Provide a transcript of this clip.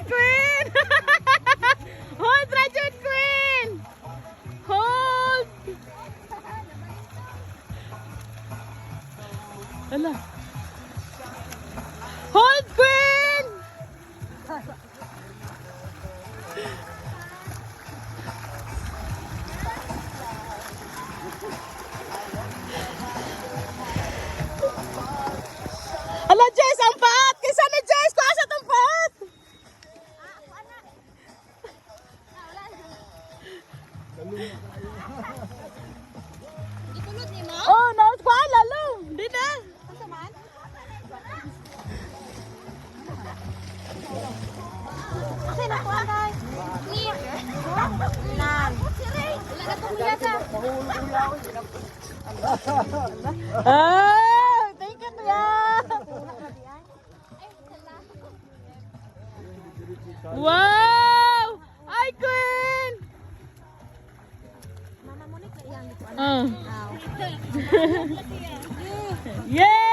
Queen! Hold, Richard Queen! Hold! Ala. Hold, Queen! Ala, Jess, ang paat! Kaysa ni Jess, kuha sa itong paat! Ikulot ni mo? Oh, naos kuha, lalo! Di na! Kasaman? Kasi nakuha guys. Ni. Nan. Wala na itong miyasa. Ah! Thank you, Tia! Wow! Ay, Queen! Mama mo ni kaya yang Oh. Aw. Yay!